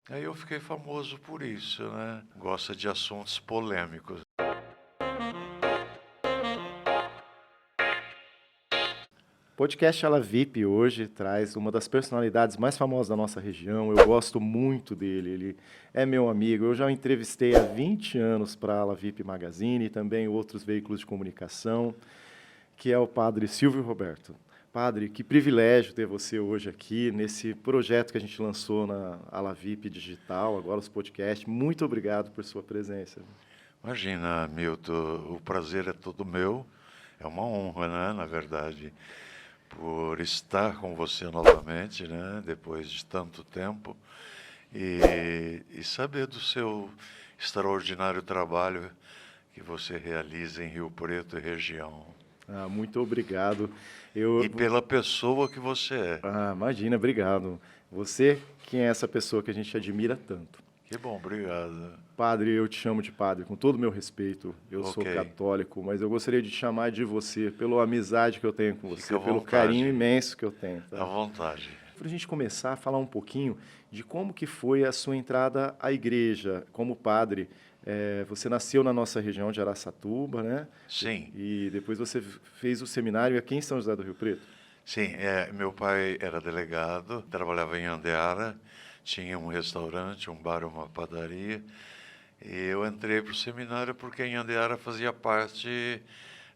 Aí eu fiquei famoso por isso, né? Gosta de assuntos polêmicos. O podcast Ala VIP hoje traz uma das personalidades mais famosas da nossa região. Eu gosto muito dele, ele é meu amigo. Eu já o entrevistei há 20 anos para a Ala VIP Magazine e também outros veículos de comunicação, que é o padre Silvio Roberto. Padre, que privilégio ter você hoje aqui nesse projeto que a gente lançou na Ala VIP Digital, agora os podcasts. Muito obrigado por sua presença. Imagina, Milton, o prazer é todo meu. É uma honra, né, na verdade, por estar com você novamente, né, depois de tanto tempo, e saber do seu extraordinário trabalho que você realiza em Rio Preto e região. Muito obrigado. E pela pessoa que você é. Imagina, obrigado. Você, quem é essa pessoa que a gente admira tanto? Que bom, obrigado. Padre, eu te chamo de padre, com todo o meu respeito. Eu sou Ok. católico, mas eu gostaria de te chamar de você, pela amizade que eu tenho com Fica você, à pelo vontade. carinho imenso que eu tenho. À Tá? vontade. Para a gente começar a falar um pouquinho de como que foi a sua entrada à igreja como padre. Você nasceu na nossa região de Araçatuba, né? Sim. E depois você fez o seminário aqui em São José do Rio Preto. Sim, meu pai era delegado, trabalhava em Andeara, tinha um restaurante, um bar, uma padaria. E eu entrei para o seminário porque em Andeara fazia parte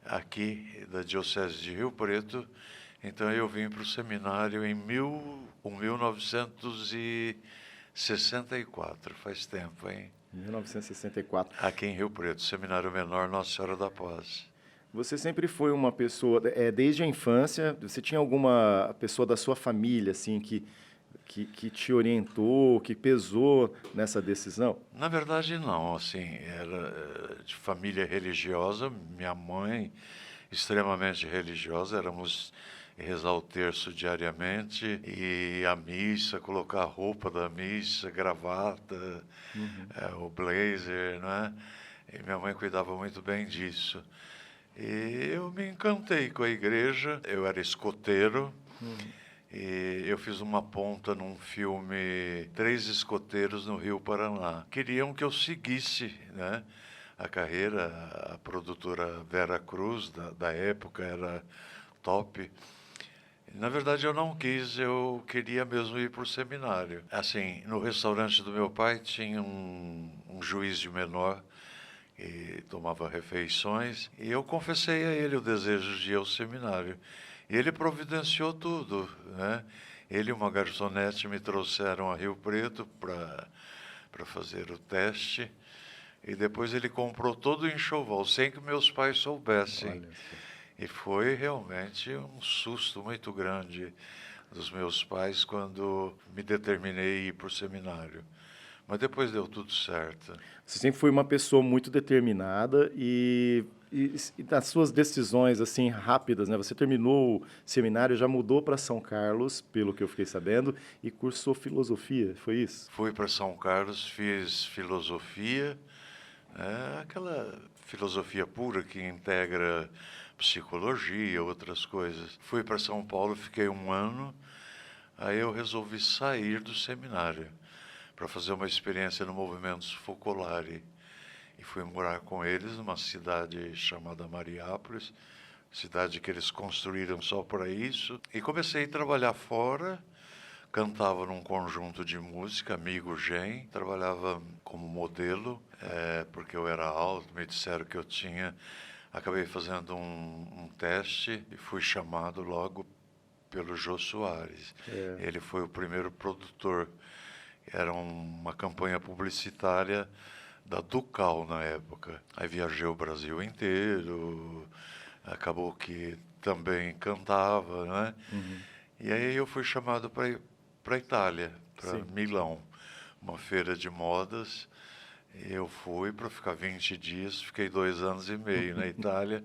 aqui da Diocese de Rio Preto. Então eu vim para o seminário em 1964, faz tempo, hein? 1964. Aqui em Rio Preto, Seminário Menor Nossa Senhora da Paz. Você sempre foi uma pessoa, desde a infância, você tinha alguma pessoa da sua família, assim, que te orientou, que pesou nessa decisão? Na verdade, não, assim, era de família religiosa, minha mãe extremamente religiosa, éramos rezar o terço diariamente, e a missa, colocar a roupa da missa, gravata, o blazer, né? E minha mãe cuidava muito bem disso. E eu me encantei com a igreja, eu era escoteiro, e eu fiz uma ponta num filme Três Escoteiros no Rio Paraná. Queriam que eu seguisse, né, a carreira, a produtora Vera Cruz, da época, era top. Na verdade, eu não quis, eu queria mesmo ir para o seminário. Assim, no restaurante do meu pai tinha um juiz de menor e tomava refeições, e eu confessei a ele o desejo de ir ao seminário. E ele providenciou tudo, né? Ele e uma garçonete me trouxeram a Rio Preto para fazer o teste, e depois ele comprou todo o enxoval, sem que meus pais soubessem. Olha só. E foi realmente um susto muito grande dos meus pais quando me determinei a ir para o seminário. Mas depois deu tudo certo. Você sempre foi uma pessoa muito determinada e das suas decisões assim rápidas, né? Você terminou o seminário, já mudou para São Carlos, pelo que eu fiquei sabendo, e cursou filosofia, foi isso? Fui para São Carlos, fiz filosofia, aquela filosofia pura que integra psicologia, outras coisas. Fui para São Paulo, fiquei um ano, aí eu resolvi sair do seminário para fazer uma experiência no movimento Focolare. E fui morar com eles numa cidade chamada Mariápolis, cidade que eles construíram só para isso. E comecei a trabalhar fora, cantava num conjunto de música, Amigo Gen, trabalhava como modelo, porque eu era alto, me disseram que eu tinha. Acabei fazendo um teste e fui chamado logo pelo Jô Soares. Ele foi o primeiro produtor. Era uma campanha publicitária da Ducal na época. Aí viajei o Brasil inteiro, acabou que também cantava, né? E aí eu fui chamado para a Itália, para Milão, uma feira de modas. Eu fui para ficar 20 dias, fiquei 2 anos e meio na Itália,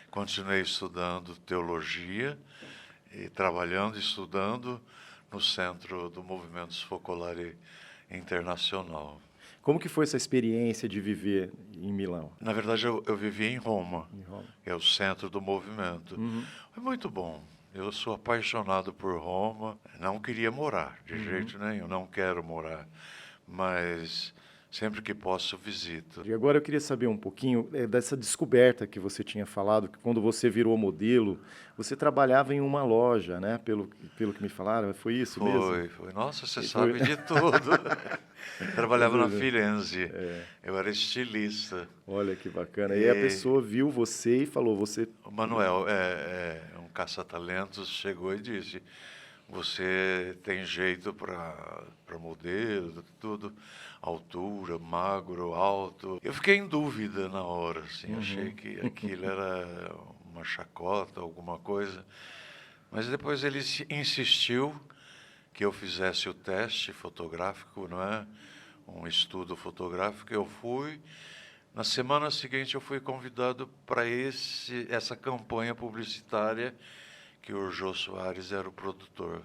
continuei estudando teologia e trabalhando, estudando no centro do Movimento Focolare Internacional. Como que foi essa experiência de viver em Milão? Na verdade, eu vivi em Roma, Em Roma. que é o centro do movimento. Foi muito bom. Eu sou apaixonado por Roma. Não queria morar, de jeito nenhum, não quero morar. mas sempre que posso visito. E agora eu queria saber um pouquinho dessa descoberta que você tinha falado, que quando você virou modelo, você trabalhava em uma loja, né? Pelo que me falaram, foi isso mesmo? Foi. Nossa, você E sabe de tudo. Trabalhava na Foi. Firenze. Eu era estilista. Olha que bacana. E a E pessoa viu você e falou, você... o Manuel, é um caça-talentos, chegou e disse: você tem jeito para modelo, tudo, altura, magro, alto. Eu fiquei em dúvida na hora, assim, achei que aquilo era uma chacota, alguma coisa. Mas depois ele insistiu que eu fizesse o teste fotográfico, não é? Um estudo fotográfico. Eu fui. Na semana seguinte, eu fui convidado para essa campanha publicitária que o Jô Soares era o produtor.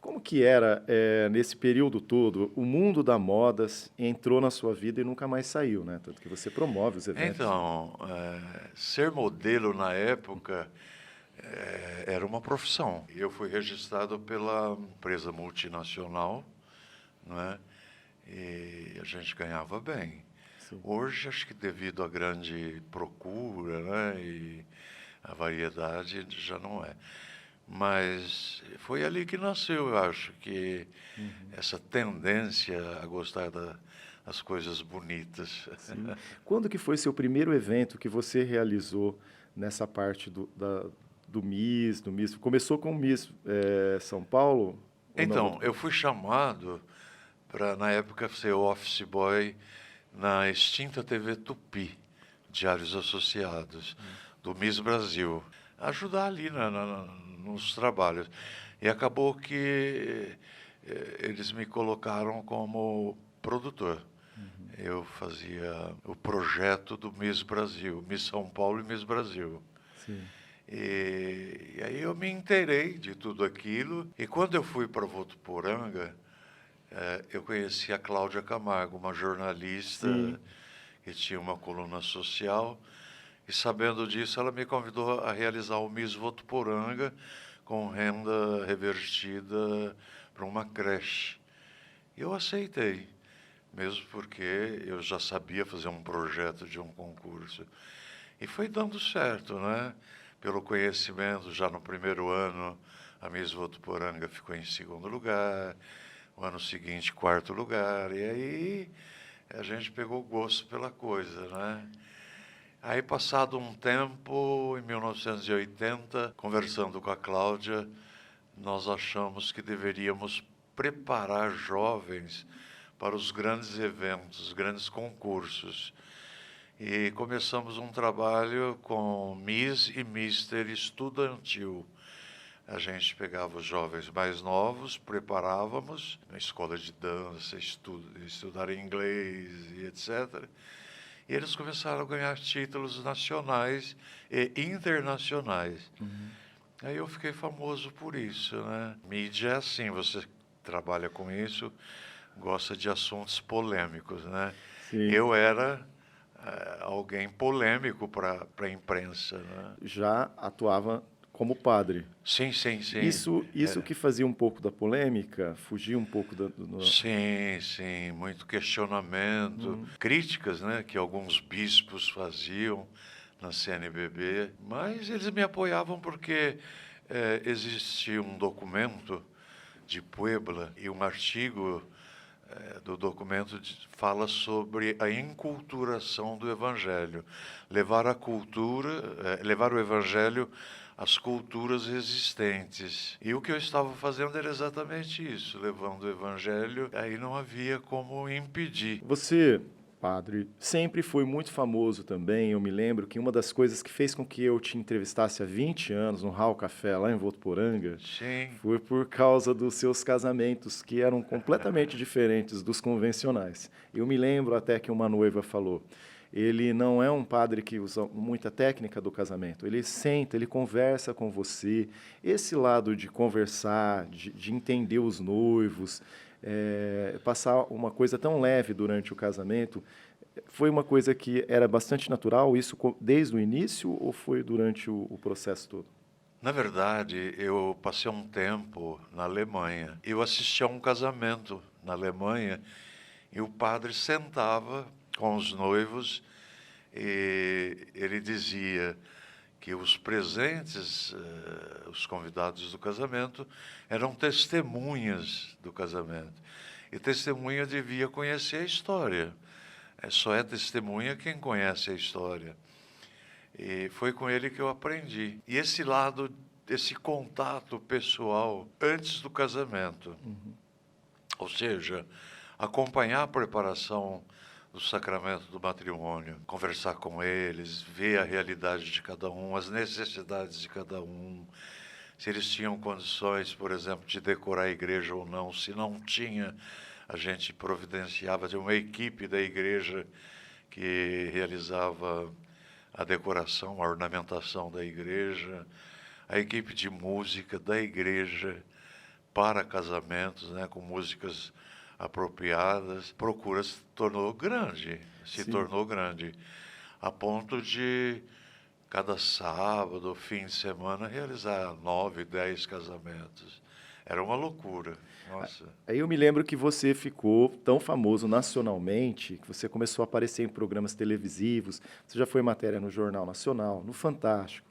Como que era, nesse período todo, o mundo da moda entrou na sua vida e nunca mais saiu, né? Tanto que você promove os eventos. Então, ser modelo na época era uma profissão. Eu fui registrado pela empresa multinacional, não é? E a gente ganhava bem. Sim. Hoje, acho que devido à grande procura, né, e a variedade, já não é. Mas foi ali que nasceu, eu acho, que essa tendência a gostar das coisas bonitas. Sim. Quando que foi seu primeiro evento que você realizou nessa parte do Miss, do Miss? Começou com o Miss São Paulo? Ou não? Então, eu fui chamado para, na época, ser office boy na extinta TV Tupi, Diários Associados, do Miss Brasil. Ajudar ali nos trabalhos. E acabou que eles me colocaram como produtor. Eu fazia o projeto do Miss Brasil, Miss São Paulo e Miss Brasil. Sim. E aí eu me inteirei de tudo aquilo. E quando eu fui para Votuporanga, eu conheci a Cláudia Camargo, uma jornalista Sim. que tinha uma coluna social. E sabendo disso, ela me convidou a realizar o Miss Votuporanga com renda revertida para uma creche. E eu aceitei, mesmo porque eu já sabia fazer um projeto de um concurso. E foi dando certo, né? Pelo conhecimento, já no primeiro ano, a Miss Votuporanga ficou em segundo lugar, o ano seguinte, quarto lugar, e aí a gente pegou gosto pela coisa, né? Aí, passado um tempo, em 1980, conversando com a Cláudia, nós achamos que deveríamos preparar jovens para os grandes eventos, grandes concursos. E começamos um trabalho com Miss e Mister estudantil. A gente pegava os jovens mais novos, preparávamos na escola de dança, estudar inglês e etc., e eles começaram a ganhar títulos nacionais e internacionais. Aí eu fiquei famoso por isso, né? Mídia é assim, você trabalha com isso, gosta de assuntos polêmicos, né? Sim. Eu era alguém polêmico para a imprensa, né? Já atuava como padre. Sim. Isso que fazia um pouco da polêmica, fugia um pouco Sim, muito questionamento, críticas, né, que alguns bispos faziam na CNBB, mas eles me apoiavam porque existia um documento de Puebla e um artigo do documento fala sobre a enculturação do Evangelho, levar o Evangelho às culturas existentes. E o que eu estava fazendo era exatamente isso, levando o Evangelho, aí não havia como impedir. Você, padre, sempre foi muito famoso também. Eu me lembro que uma das coisas que fez com que eu te entrevistasse há 20 anos no Hall Café, lá em Votuporanga, Sim. foi por causa dos seus casamentos, que eram completamente diferentes dos convencionais. Eu me lembro até que uma noiva falou: ele não é um padre que usa muita técnica do casamento, ele senta, ele conversa com você. Esse lado de conversar, de entender os noivos, passar uma coisa tão leve durante o casamento, foi uma coisa que era bastante natural, isso desde o início, ou foi durante o processo todo? Na verdade, eu passei um tempo na Alemanha. Eu assisti a um casamento na Alemanha E o padre sentava com os noivos e ele dizia que os presentes, os convidados do casamento, eram testemunhas do casamento. E testemunha devia conhecer a história. Só é testemunha quem conhece a história. E foi com ele que eu aprendi. E esse lado, esse contato pessoal antes do casamento. Ou seja, acompanhar a preparação do sacramento do matrimônio, conversar com eles, ver a realidade de cada um, as necessidades de cada um, se eles tinham condições, por exemplo, de decorar a igreja ou não. Se não tinha, a gente providenciava de uma equipe da igreja que realizava a decoração, a ornamentação da igreja, a equipe de música da igreja para casamentos, né, com músicas apropriadas. A procura se tornou grande, a ponto de cada sábado, fim de semana, realizar 9, 10 casamentos. Era uma loucura. Nossa. Aí eu me lembro que você ficou tão famoso nacionalmente, que você começou a aparecer em programas televisivos, você já foi matéria no Jornal Nacional, no Fantástico,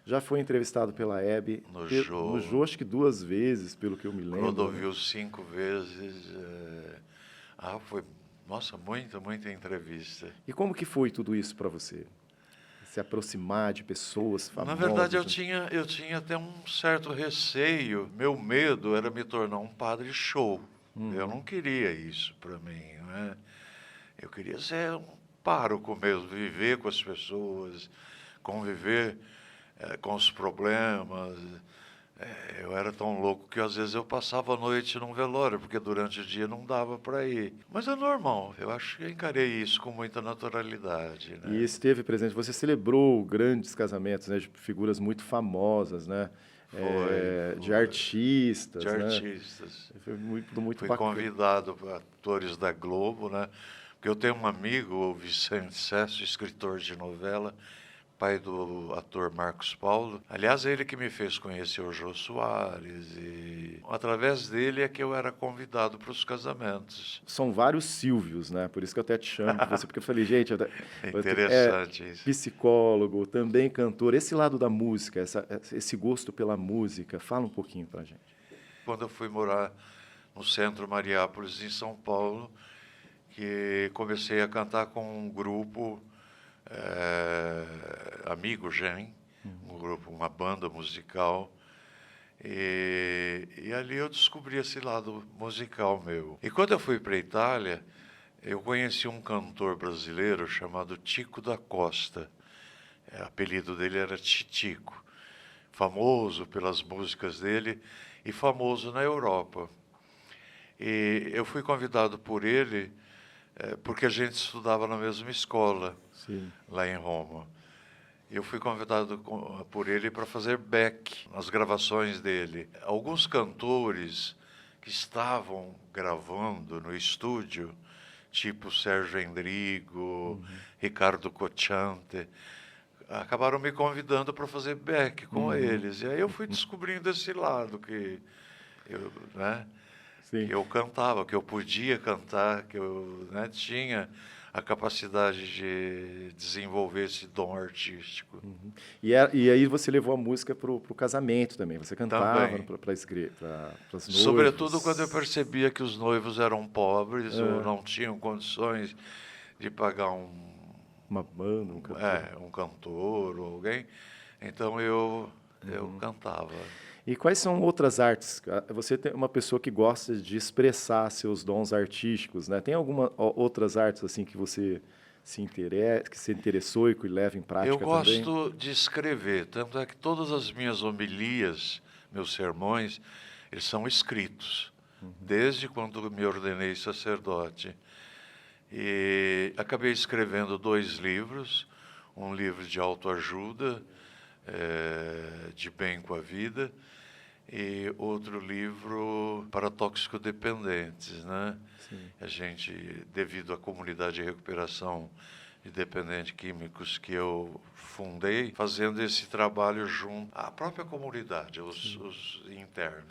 já foi entrevistado pela Hebe, no Jô, acho que 2 vezes, pelo que eu me lembro. Clodovil 5 vezes. Foi, nossa, muita entrevista. E como que foi tudo isso para você? Se aproximar de pessoas famosas? Na verdade, eu tinha até um certo receio. Meu medo era me tornar um padre show. Eu não queria isso para mim, né? Eu queria ser um pároco mesmo, viver com as pessoas, conviver com os problemas. Eu era tão louco que às vezes eu passava a noite num velório, porque durante o dia não dava para ir. Mas é normal, eu acho que eu encarei isso com muita naturalidade, né? E esteve presente, você celebrou grandes casamentos, né, de figuras muito famosas, né? Foi. De artistas, De né? artistas. Foi muito Fui bacana. convidado por atores da Globo, né? Porque eu tenho um amigo, o Vicente Sesso, escritor de novela, pai do ator Marcos Paulo. Aliás, é ele que me fez conhecer o Jô Soares. E através dele é que eu era convidado para os casamentos. São vários Silvios, né? Por isso que eu até te chamo você, porque eu falei, gente, Interessante isso. Psicólogo, também cantor. Esse lado da música, esse gosto pela música, fala um pouquinho pra gente. Quando eu fui morar no Centro Mariápolis, em São Paulo, que comecei a cantar com um grupo Amigo Gen, um grupo, uma banda musical, e ali eu descobri esse lado musical meu. E quando eu fui para a Itália, eu conheci um cantor brasileiro chamado Tico da Costa. O apelido dele era Titico, famoso pelas músicas dele e famoso na Europa. E eu fui convidado por ele porque a gente estudava na mesma escola. Sim. Lá em Roma. Eu fui convidado por ele para fazer back nas gravações dele. Alguns cantores que estavam gravando no estúdio, tipo Sérgio Endrigo, Ricardo Cocciante, acabaram me convidando para fazer back com eles. E aí eu fui descobrindo esse lado que eu, né, que eu cantava, que eu podia cantar, que eu, né, tinha a capacidade de desenvolver esse dom artístico. E aí você levou a música para o casamento também, você cantava para as noivas. Sobretudo quando eu percebia que os noivos eram pobres ou não tinham condições de pagar uma banda, um cantor ou alguém, então eu cantava. E quais são outras artes? Você é uma pessoa que gosta de expressar seus dons artísticos, né? Tem algumas outras artes assim que você se interessou e que leva em prática também? Eu gosto de escrever, tanto é que todas as minhas homilias, meus sermões, eles são escritos, desde quando me ordenei sacerdote. E acabei escrevendo 2 livros, um livro de autoajuda, de bem com a vida, e outro livro para toxicodependentes, né? Sim. A gente, devido à comunidade de recuperação de dependentes químicos que eu fundei, fazendo esse trabalho junto à própria comunidade, os internos.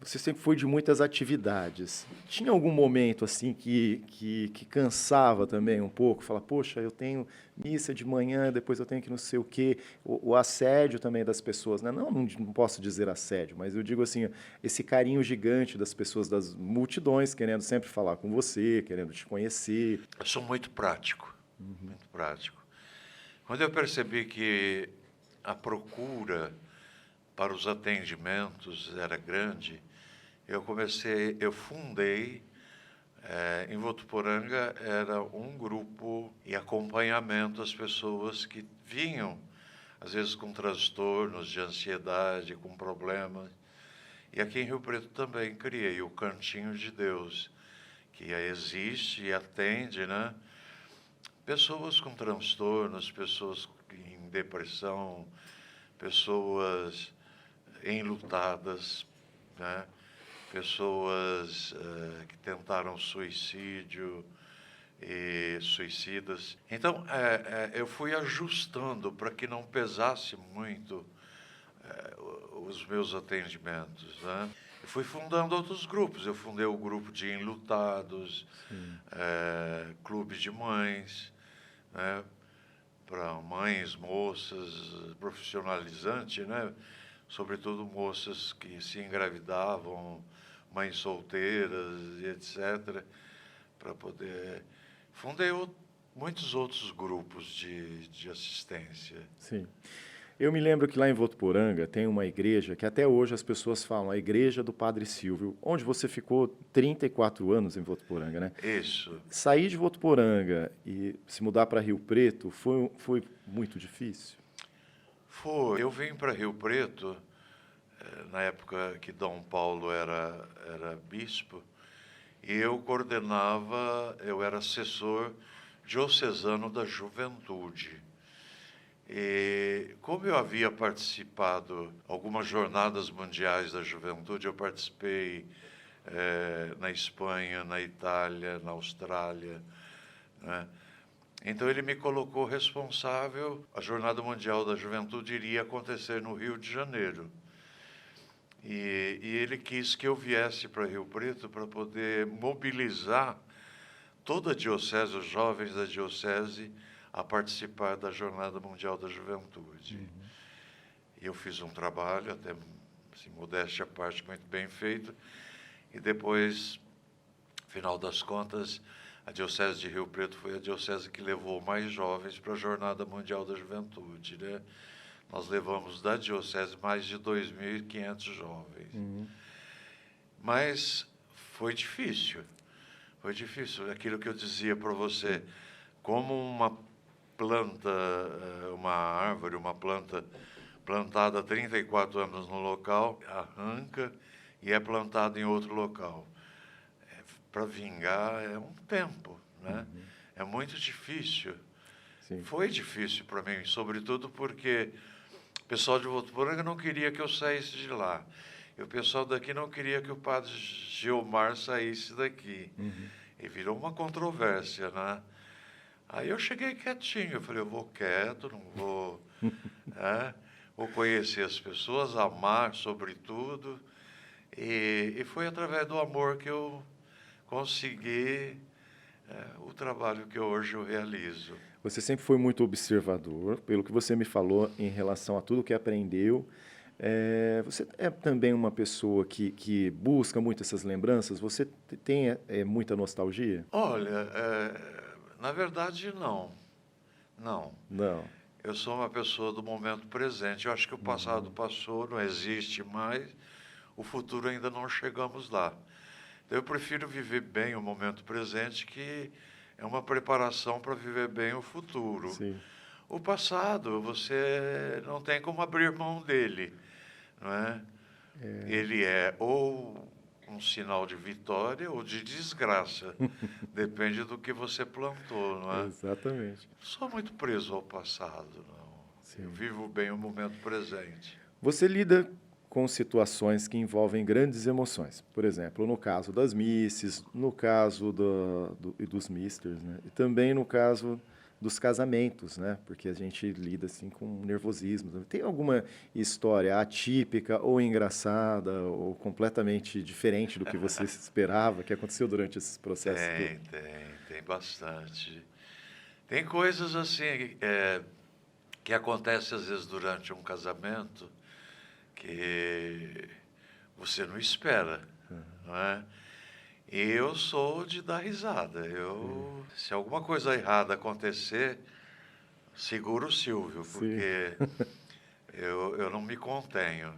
Você sempre foi de muitas atividades. Tinha algum momento assim que cansava também um pouco? Falar, poxa, eu tenho missa de manhã, depois eu tenho que não sei o quê. O assédio também das pessoas, né? Não posso dizer assédio, mas eu digo assim, esse carinho gigante das pessoas, das multidões, querendo sempre falar com você, querendo te conhecer. Eu sou muito prático, muito prático. Quando eu percebi que a procura para os atendimentos era grande, eu fundei, em Votuporanga, era um grupo e acompanhamento às pessoas que vinham, às vezes com transtornos de ansiedade, com problemas. E aqui em Rio Preto também criei o Cantinho de Deus, que existe e atende, né? Pessoas com transtornos, pessoas em depressão, pessoas enlutadas, né? Pessoas que tentaram suicídio e suicidas. Então, eu fui ajustando para que não pesasse muito os meus atendimentos, né? Eu fui fundando outros grupos. Eu fundei o grupo de enlutados, clube de mães, né? Para mães, moças, profissionalizante, né? Sobretudo moças que se engravidavam, mães solteiras e etc., para poder... Fundei muitos outros grupos de assistência. Sim. Eu me lembro que lá em Votuporanga tem uma igreja que até hoje as pessoas falam, a Igreja do Padre Silvio, onde você ficou 34 anos em Votuporanga, né? Isso. Sair de Votuporanga e se mudar para Rio Preto foi muito difícil? Foi. Eu vim para Rio Preto, na época que Dom Paulo era bispo, e eu era assessor diocesano da juventude. E como eu havia participado algumas jornadas mundiais da juventude, eu participei na Espanha, na Itália, na Austrália, né? Então ele me colocou responsável. A Jornada Mundial da Juventude iria acontecer no Rio de Janeiro. E ele quis que eu viesse para Rio Preto para poder mobilizar toda a diocese, os jovens da diocese, a participar da Jornada Mundial da Juventude. E eu fiz um trabalho, até assim, modéstia à parte, muito bem feito. E depois, final das contas, a Diocese de Rio Preto foi a diocese que levou mais jovens para a Jornada Mundial da Juventude, né? Nós levamos da diocese mais de 2.500 jovens. Mas foi difícil. Foi difícil. Aquilo que eu dizia para você, como uma planta, uma árvore, uma planta plantada há 34 anos no local, arranca e é plantada em outro local. Para vingar é um tempo, né? É muito difícil. Sim. Foi difícil para mim, sobretudo porque o pessoal de Votuporanga não queria que eu saísse de lá. E o pessoal daqui não queria que o padre Gilmar saísse daqui. E virou uma controvérsia, né? Aí eu cheguei quietinho, eu falei, eu vou quieto, não vou... vou conhecer as pessoas, amar sobretudo. E foi através do amor que eu consegui o trabalho que hoje eu realizo. Você sempre foi muito observador, pelo que você me falou em relação a tudo que aprendeu. Você é também uma pessoa que busca muito essas lembranças? Você tem muita nostalgia? Olha, na verdade, não. Não. Não. Eu sou uma pessoa do momento presente. Eu acho que o passado passou, não existe mais. O futuro ainda não chegamos lá. Então, eu prefiro viver bem o momento presente, que é uma preparação para viver bem o futuro. Sim. O passado, você não tem como abrir mão dele, não é? Ele é ou um sinal de vitória ou de desgraça. Depende do que você plantou, não é? Exatamente. Não sou muito preso ao passado, não. Sim. Eu vivo bem o momento presente. Você lida com situações que envolvem grandes emoções. Por exemplo, no caso das misses, no caso dos misters, né? E também no caso dos casamentos, né? Porque a gente lida assim com nervosismo. Tem alguma história atípica ou engraçada ou completamente diferente do que você esperava que aconteceu durante esses processos todos? Tem bastante. Tem coisas assim que acontecem às vezes durante um casamento que você não espera, não é? E eu sou de dar risada. Se alguma coisa errada acontecer, seguro o Silvio, Sim. porque eu não me contenho.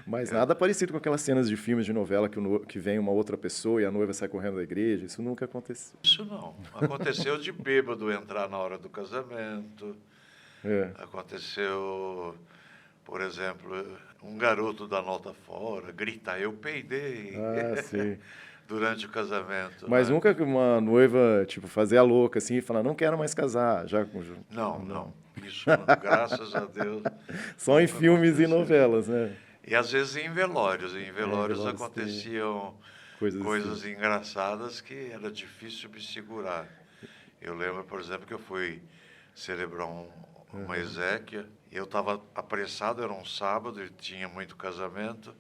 Mas Eu- nada parecido com aquelas cenas de filmes de novela que vem uma outra pessoa e a noiva sai correndo da igreja. Isso nunca aconteceu. Isso não. Aconteceu de bêbado entrar na hora do casamento. É. Aconteceu, por exemplo, um garoto dar nota fora, gritar, eu peidei, Ah, sim. durante o casamento, Mas né? nunca que uma noiva, tipo, fazer a louca assim e falar, não quero mais casar. Não, Não. não. Isso, graças a Deus, Só em nunca filmes e aconteceu. novelas, né? E às vezes em velórios. Em É, em velórios Velozes tem aconteciam coisas assim. coisas engraçadas que era difícil me segurar. Eu lembro, por exemplo, que eu fui celebrar uma exéquia e eu estava apressado, era um sábado e tinha muito casamento.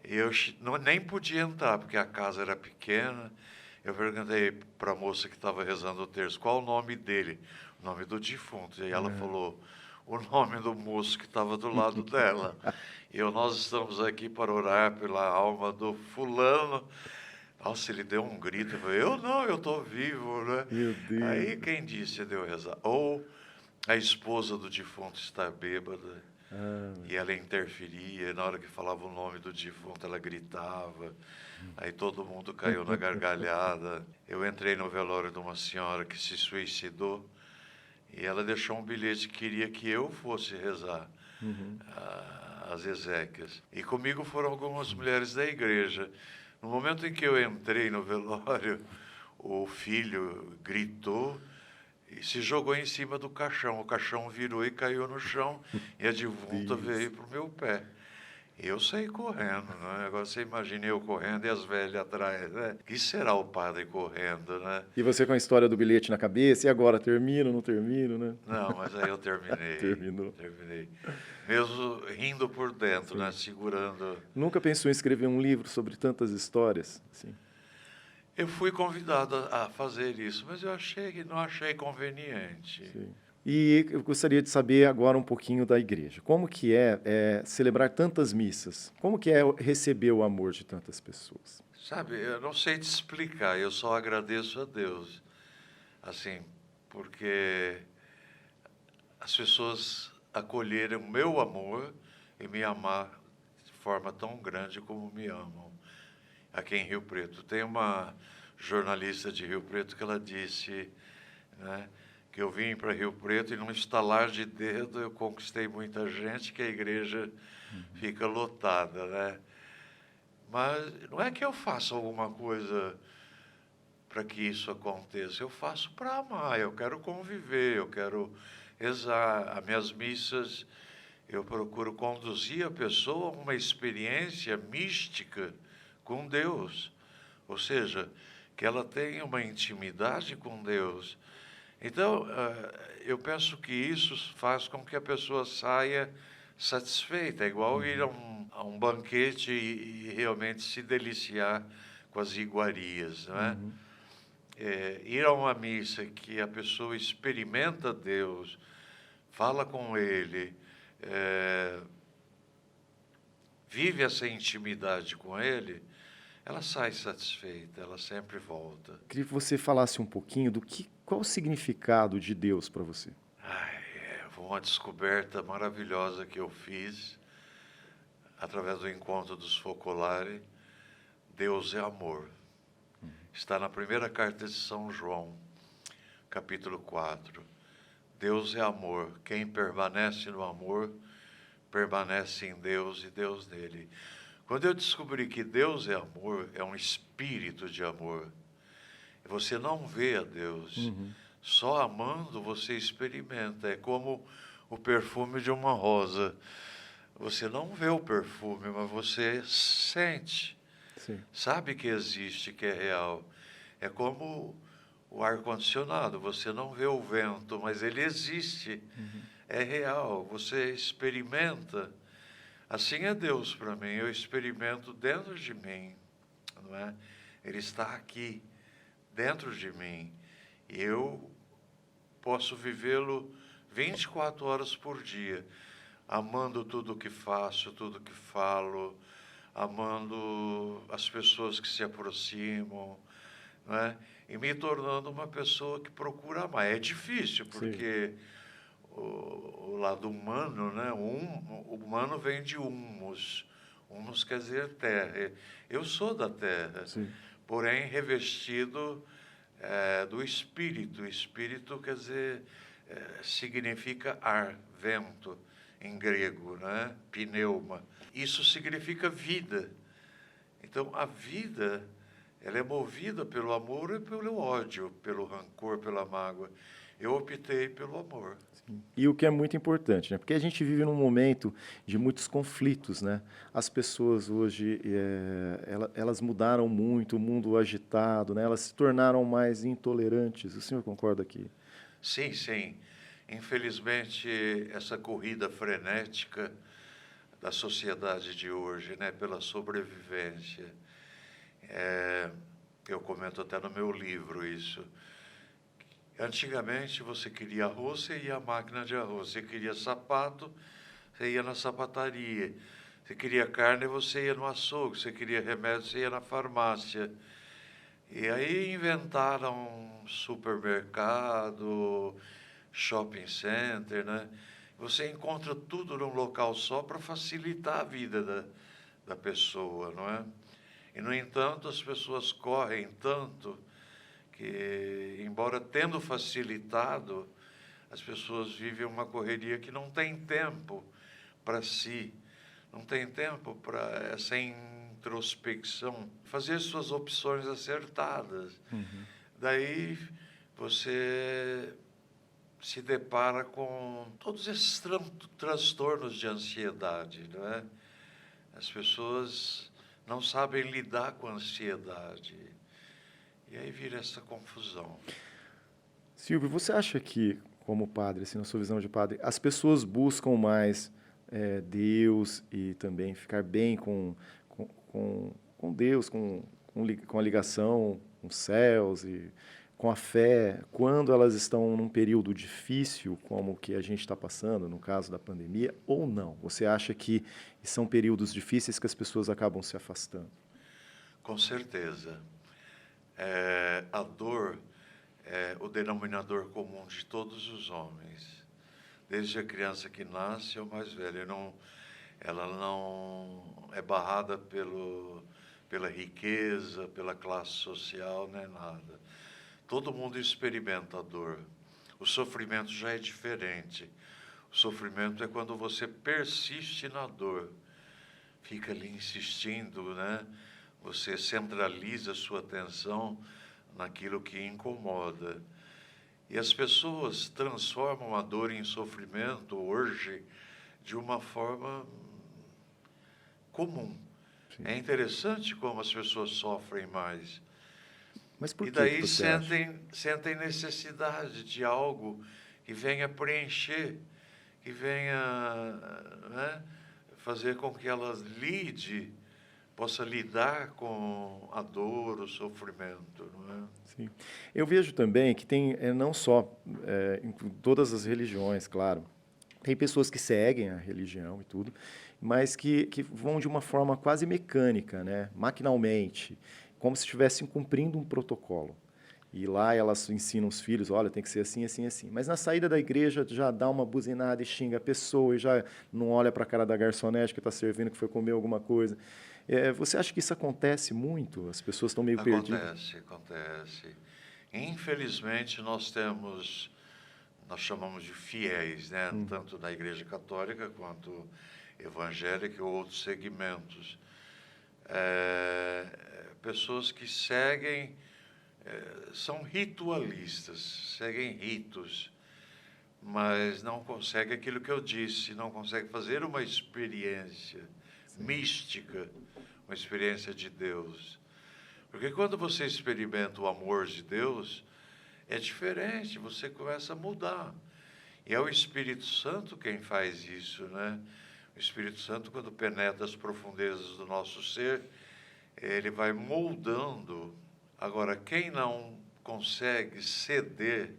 E eu nem podia entrar, porque a casa era pequena. Eu perguntei para a moça que estava rezando o terço, qual o nome dele? O nome do defunto. E aí ela falou o nome do moço que estava do lado dela. Nós estamos aqui para orar pela alma do fulano. Nossa, ele deu um grito. Eu não, eu estou vivo, né? Meu Deus. Aí quem disse deu rezar? Ou a esposa do defunto estar bêbada. E ela interferia, e na hora que falava o nome do defunto, ela gritava. Aí todo mundo caiu na gargalhada. Eu entrei no velório de uma senhora que se suicidou, e ela deixou um bilhete que queria que eu fosse rezar as exéquias. E comigo foram algumas mulheres da igreja. No momento em que eu entrei no velório, o filho gritou e se jogou em cima do caixão. O caixão virou e caiu no chão, e a defunta veio para o meu pé. Eu saí correndo, né? Agora você imagina eu correndo e as velhas atrás, né? Que será o padre correndo, né? E você com a história do bilhete na cabeça, e agora? Termino, não termino, né? Não, mas aí eu terminei. Terminou. Terminei. Mesmo rindo por dentro, né? Segurando. Nunca pensou em escrever um livro sobre tantas histórias? Assim? Eu fui convidado a fazer isso, mas eu não achei conveniente. Sim. E eu gostaria de saber agora um pouquinho da igreja. Como que é celebrar tantas missas? Como que é receber o amor de tantas pessoas? Sabe, eu não sei te explicar, eu só agradeço a Deus, assim, porque as pessoas acolheram o meu amor e me amar de forma tão grande como me amam aqui em Rio Preto. Tem uma jornalista de Rio Preto que ela disse, né, que eu vim para Rio Preto e num estalar de dedo eu conquistei muita gente, que a igreja fica lotada, né? Mas não é que eu faça alguma coisa para que isso aconteça, eu faço para amar, eu quero conviver, eu quero rezar. As minhas missas, eu procuro conduzir a pessoa a uma experiência mística com Deus, ou seja, que ela tenha uma intimidade com Deus. Então, eu penso que isso faz com que a pessoa saia satisfeita. É igual ir a um banquete e realmente se deliciar com as iguarias, não é? Ir a uma missa que a pessoa experimenta Deus, fala com Ele, vive essa intimidade com Ele, ela sai satisfeita, ela sempre volta. Queria que você falasse um pouquinho qual o significado de Deus para você. Foi uma descoberta maravilhosa que eu fiz através do encontro dos Focolare. Deus é amor. Está na primeira carta de São João, capítulo 4. Deus é amor. Quem permanece no amor, permanece em Deus e Deus nele. Quando eu descobri que Deus é amor, é um espírito de amor, você não vê a Deus. Só amando você experimenta. É como o perfume de uma rosa. Você não vê o perfume, mas você sente. Sim. Sabe que existe, que é real. É como o ar-condicionado. Você não vê o vento, mas ele existe, é real, você experimenta. Assim é Deus para mim, eu experimento dentro de mim, não é? Ele está aqui, dentro de mim, e eu posso vivê-lo 24 horas por dia, amando tudo o que faço, tudo o que falo, amando as pessoas que se aproximam, não é? E me tornando uma pessoa que procura amar. É difícil, porque o lado humano, né? O humano vem de humus. Humus quer dizer terra. Eu sou da terra, Sim. porém revestido do espírito. Espírito quer dizer, significa ar, vento, em grego, né? Pneuma. Isso significa vida. Então, a vida, ela é movida pelo amor e pelo ódio, pelo rancor, pela mágoa. Eu optei pelo amor. Sim. E o que é muito importante, né? Porque a gente vive num momento de muitos conflitos, né? As pessoas hoje, elas mudaram muito, o mundo agitado, né? Elas se tornaram mais intolerantes. O senhor concorda aqui? Sim, sim. Infelizmente, essa corrida frenética da sociedade de hoje, né? Pela sobrevivência. Eu comento até no meu livro isso. Antigamente, você queria arroz, você ia à máquina de arroz. Você queria sapato, você ia na sapataria. Você queria carne, você ia no açougue. Você queria remédio, você ia na farmácia. E aí inventaram supermercado, shopping center, né? Você encontra tudo num local só para facilitar a vida da pessoa, não é? E, no entanto, as pessoas correm tanto que, embora tendo facilitado, as pessoas vivem uma correria que não tem tempo para si, não tem tempo para essa introspecção, fazer suas opções acertadas. Daí você se depara com todos esses transtornos de ansiedade, não é? As pessoas não sabem lidar com a ansiedade. E aí vira essa confusão. Silvio, você acha que, como padre, assim, na sua visão de padre, as pessoas buscam mais Deus e também ficar bem com Deus, com a ligação com os céus e com a fé, quando elas estão num período difícil, como o que a gente está passando, no caso da pandemia, ou não? Você acha que são períodos difíceis que as pessoas acabam se afastando? Com certeza. A dor é o denominador comum de todos os homens, desde a criança que nasce ao mais velho. Ela não é barrada pela riqueza, pela classe social, nem nada. Todo mundo experimenta a dor. O sofrimento já é diferente. O sofrimento é quando você persiste na dor, fica ali insistindo, né? Você centraliza a sua atenção naquilo que incomoda. E as pessoas transformam a dor em sofrimento hoje de uma forma comum. Sim. É interessante como as pessoas sofrem mais. Mas por E que daí você acha? sentem necessidade de algo que venha preencher, que venha, né, fazer com que elas possa lidar com a dor, o sofrimento, não é? Sim. Eu vejo também que tem, não só em todas as religiões, claro, tem pessoas que seguem a religião e tudo, mas que vão de uma forma quase mecânica, né? Maquinalmente, como se estivessem cumprindo um protocolo. E lá elas ensinam os filhos, olha, tem que ser assim, assim, assim. Mas na saída da igreja já dá uma buzinada e xinga a pessoa e já não olha para a cara da garçonete que está servindo, que foi comer alguma coisa. Você acha que isso acontece muito? As pessoas estão meio perdidas? Acontece. Infelizmente, nós chamamos de fiéis, né? Tanto na Igreja Católica quanto evangélica e outros segmentos. Pessoas que seguem, são ritualistas, seguem ritos, mas não conseguem aquilo que eu disse, não conseguem fazer uma experiência mística, uma experiência de Deus. Porque quando você experimenta o amor de Deus, é diferente, você começa a mudar. E é o Espírito Santo quem faz isso, né? O Espírito Santo, quando penetra as profundezas do nosso ser, ele vai moldando. Agora, quem não consegue ceder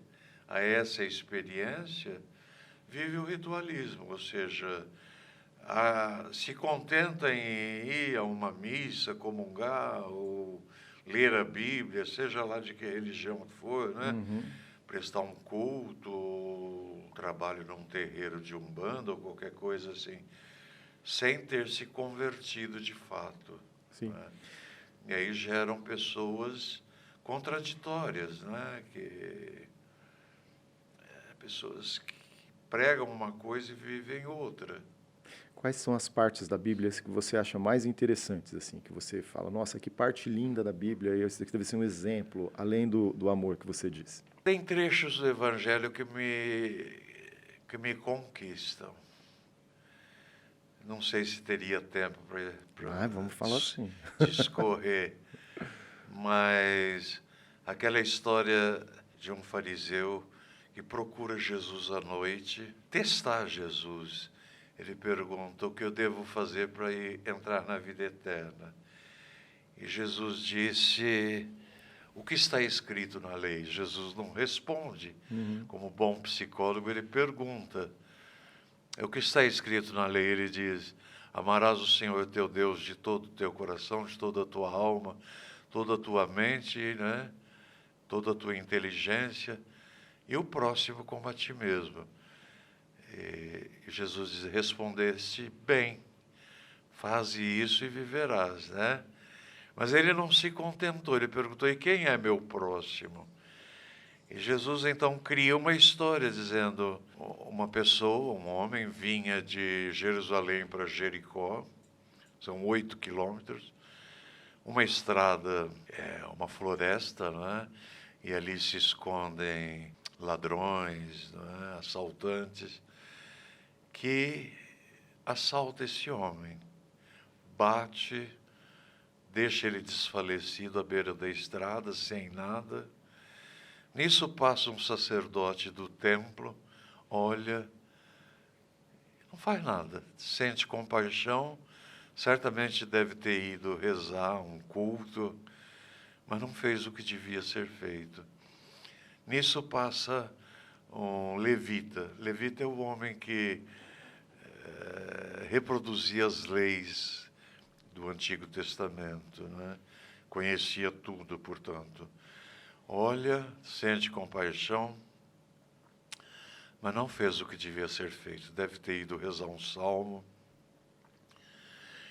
a essa experiência, vive o ritualismo, ou seja, se contenta em ir a uma missa, comungar, ou ler a Bíblia, seja lá de que religião for, né? Prestar um culto, um trabalho num terreiro de umbanda ou qualquer coisa assim, sem ter se convertido de fato. Sim. Né? E aí geram pessoas contraditórias, né? Pessoas que pregam uma coisa e vivem outra. Quais são as partes da Bíblia que você acha mais interessantes, assim, que você fala, nossa, que parte linda da Bíblia, e esse daqui deve ser um exemplo, além do amor que você disse? Tem trechos do Evangelho que me conquistam. Não sei se teria tempo para Vamos falar assim. discorrer, mas aquela história de um fariseu que procura Jesus à noite, testar Jesus. Ele pergunta: o que eu devo fazer para entrar na vida eterna? E Jesus disse: o que está escrito na lei? Jesus não responde. Como bom psicólogo, ele pergunta. O que está escrito na lei? Ele diz: amarás o Senhor teu Deus de todo o teu coração, de toda a tua alma, toda a tua mente, né? Toda a tua inteligência, e o próximo como a ti mesmo. E Jesus diz: respondeste bem, faze isso e viverás, né? Mas ele não se contentou, ele perguntou: e quem é meu próximo? E Jesus então cria uma história dizendo: uma pessoa, um homem, vinha de Jerusalém para Jericó, são 8 quilômetros, uma estrada, uma floresta, né? E ali se escondem ladrões, né? Assaltantes, que assalta esse homem, bate, deixa ele desfalecido à beira da estrada, sem nada. Nisso passa um sacerdote do templo, olha, não faz nada, sente compaixão, certamente deve ter ido rezar um culto, mas não fez o que devia ser feito. Nisso passa um levita. Levita é o homem que reproduzia as leis do Antigo Testamento, né? Conhecia tudo, portanto. Olha, sente compaixão, mas não fez o que devia ser feito. Deve ter ido rezar um salmo.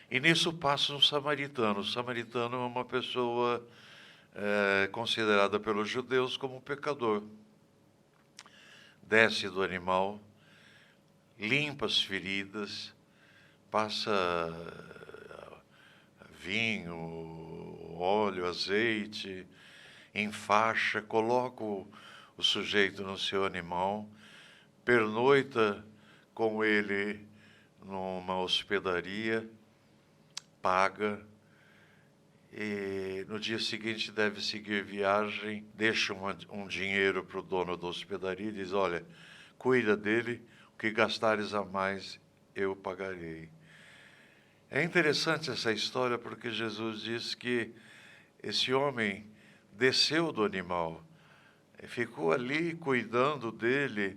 E nisso passa um samaritano. O samaritano é uma pessoa considerada pelos judeus como um pecador. Desce do animal, limpa as feridas, passa vinho, óleo, azeite, enfaixa, coloca o sujeito no seu animal, pernoita com ele numa hospedaria, paga, e no dia seguinte deve seguir viagem, deixa um dinheiro para o dono da hospedaria e diz: olha, cuida dele, o que gastares a mais eu pagarei. É interessante essa história porque Jesus diz que esse homem desceu do animal, ficou ali cuidando dele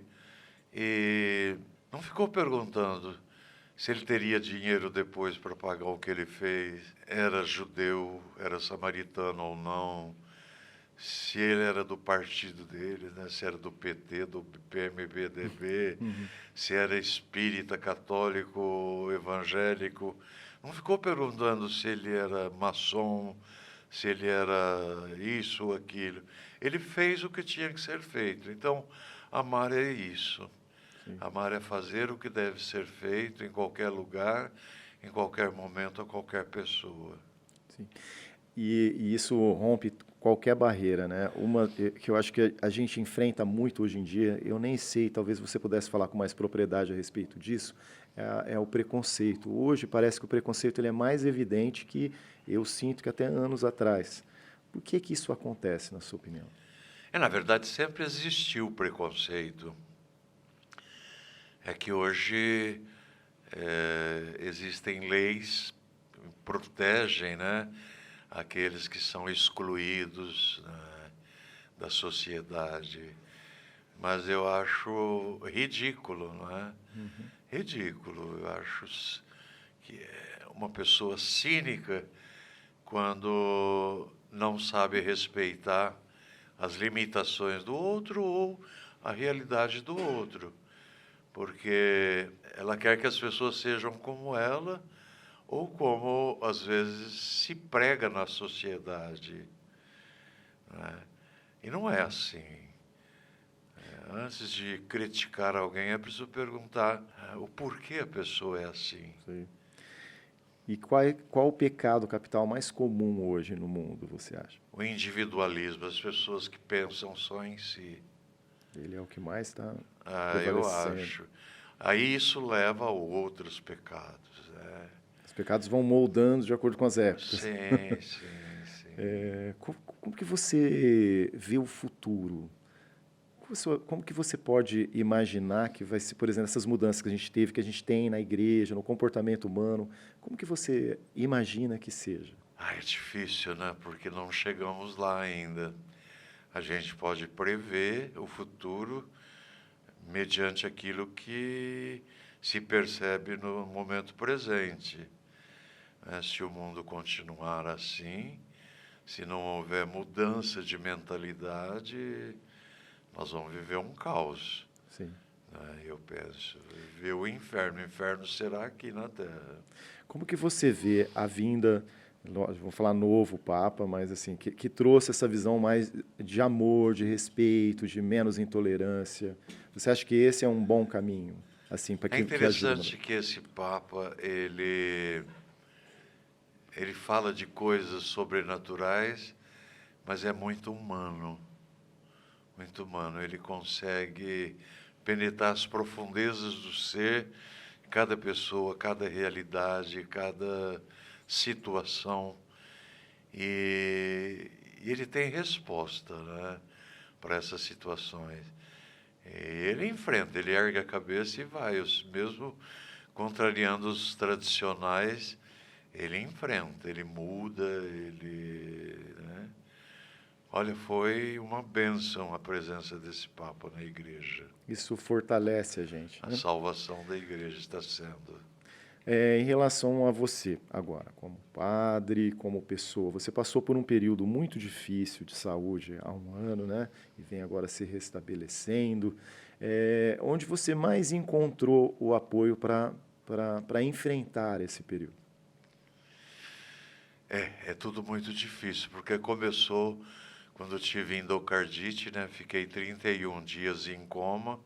e não ficou perguntando se ele teria dinheiro depois para pagar o que ele fez, era judeu, era samaritano ou não, se ele era do partido dele, né? Se era do PT, do PMBDB, se era espírita, católico, evangélico. Não ficou perguntando se ele era maçom, se ele era isso ou aquilo. Ele fez o que tinha que ser feito. Então, amar é isso. Sim. Amar é fazer o que deve ser feito em qualquer lugar, em qualquer momento, a qualquer pessoa. Sim. E isso rompe qualquer barreira, né? Uma que eu acho que a gente enfrenta muito hoje em dia, eu nem sei, talvez você pudesse falar com mais propriedade a respeito disso, é o preconceito. Hoje parece que o preconceito ele é mais evidente que eu sinto que até anos atrás. Por que isso acontece, na sua opinião? Na verdade, sempre existiu preconceito. É que hoje existem leis que protegem, né, aqueles que são excluídos, né, da sociedade. Mas eu acho ridículo, não é? Ridículo. Eu acho que é uma pessoa cínica quando não sabe respeitar as limitações do outro ou a realidade do outro. Porque ela quer que as pessoas sejam como ela ou como, às vezes, se prega na sociedade, né? E não é assim. Antes de criticar alguém, é preciso perguntar o porquê a pessoa é assim. Sim. E qual o pecado capital mais comum hoje no mundo, você acha? O individualismo, as pessoas que pensam só em si. Ele é o que mais está Eu prevalecendo. acho. Aí isso leva a outros pecados, né? Os pecados vão moldando de acordo com as épocas. Sim, sim, sim. Como que você vê o futuro? Como que você pode imaginar que vai ser, por exemplo, essas mudanças que a gente teve, que a gente tem na igreja, no comportamento humano, como que você imagina que seja? É difícil, né? Porque não chegamos lá ainda. A gente pode prever o futuro mediante aquilo que se percebe no momento presente. Se o mundo continuar assim, se não houver mudança de mentalidade, nós vamos viver um caos. Sim. Eu penso, viver o inferno será aqui na Terra. Como que você vê a vinda, vamos falar novo Papa, mas assim, que trouxe essa visão mais de amor, de respeito, de menos intolerância? Você acha que esse é um bom caminho, assim, para É que ajuda? interessante que esse Papa, ele fala de coisas sobrenaturais, mas é muito humano. Muito humano. Ele consegue penetrar as profundezas do ser, cada pessoa, cada realidade, cada situação. E ele tem resposta, né, para essas situações. E ele enfrenta, ele ergue a cabeça e vai. Mesmo contrariando os tradicionais, ele enfrenta, ele muda, né? Olha, foi uma bênção a presença desse Papa na igreja. Isso fortalece a gente, A né? salvação da igreja está sendo. Em relação a você, agora, como padre, como pessoa, você passou por um período muito difícil de saúde há um ano, né? E vem agora se restabelecendo. Onde você mais encontrou o apoio para enfrentar esse período? É tudo muito difícil, porque começou quando eu tive endocardite, né? Fiquei 31 dias em coma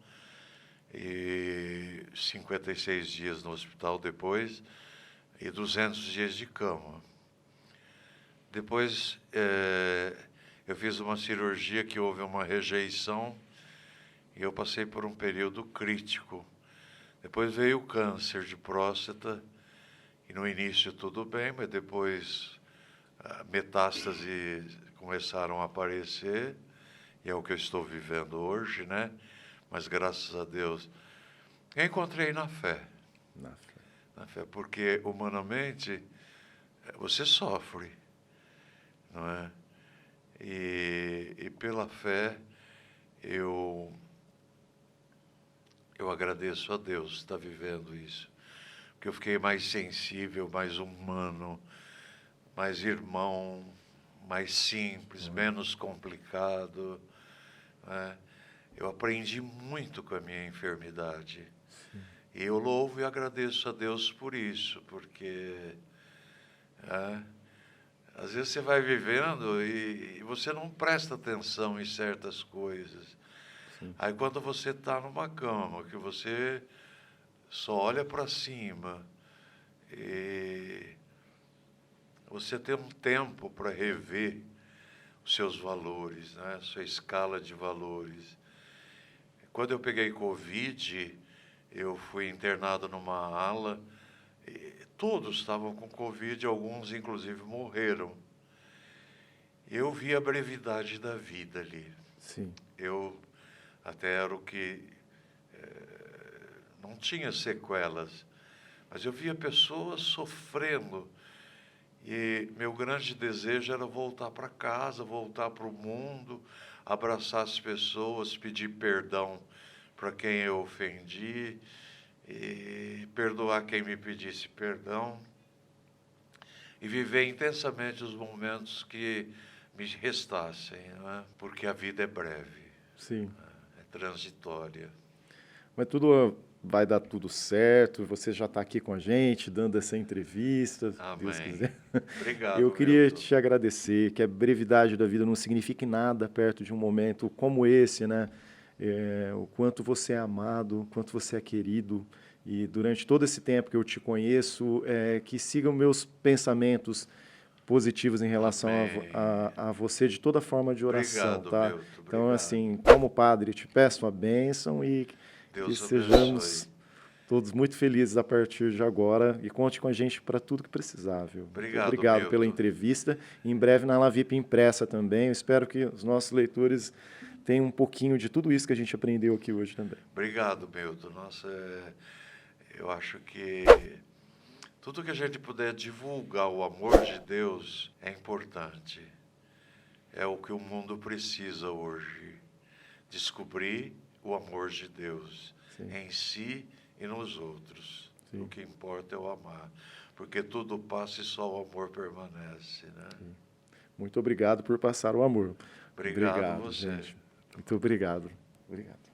e 56 dias no hospital depois e 200 dias de cama. Depois eu fiz uma cirurgia que houve uma rejeição e eu passei por um período crítico. Depois veio o câncer de próstata e no início tudo bem, mas depois metástases começaram a aparecer e é o que eu estou vivendo hoje, né? Mas graças a Deus eu encontrei na fé. Na fé, porque humanamente você sofre, não é? E pela fé eu agradeço a Deus estar vivendo isso, porque eu fiquei mais sensível, mais humano, mais irmão, mais simples, menos complicado, né? Eu aprendi muito com a minha enfermidade. Sim. E eu louvo e agradeço a Deus por isso, porque às vezes você vai vivendo e você não presta atenção em certas coisas. Sim. Aí quando você está numa cama, que você só olha para cima e você tem um tempo para rever os seus valores, né? Sua escala de valores. Quando eu peguei Covid, eu fui internado numa ala, e todos estavam com Covid, alguns inclusive morreram. Eu vi a brevidade da vida ali. Sim. Eu até era o que não tinha sequelas, mas eu via pessoas sofrendo. E meu grande desejo era voltar para casa, voltar para o mundo, abraçar as pessoas, pedir perdão para quem eu ofendi, e perdoar quem me pedisse perdão, e viver intensamente os momentos que me restassem, né? Porque a vida é breve, Sim. é transitória. Mas tudo vai dar tudo certo. Você já está aqui com a gente, dando essa entrevista, se Deus Amém. quiser. Eu Obrigado, queria Milton. te agradecer, que a brevidade da vida não signifique nada perto de um momento como esse, né? O quanto você é amado, o quanto você é querido. E durante todo esse tempo que eu te conheço, que sigam meus pensamentos positivos em relação Amém. a você de toda forma de oração, Obrigado, tá? Milton. Então, Obrigado. assim, como padre, te peço a bênção e que Deus sejamos abençoe. todos muito felizes a partir de agora e conte com a gente para tudo que precisar, viu? Muito Obrigado, obrigado pela Milton. entrevista. Em breve na Lavip impressa também. Eu espero que os nossos leitores tenham um pouquinho de tudo isso que a gente aprendeu aqui hoje também. Obrigado, Milton. Nossa, eu acho que tudo que a gente puder divulgar o amor de Deus é importante. É o que o mundo precisa hoje. Descobrir o amor de Deus em si e nos outros. Sim. O que importa é o amar. Porque tudo passa e só o amor permanece, né? Sim. Muito obrigado por passar o amor. Obrigado você. gente. Muito obrigado. Obrigado.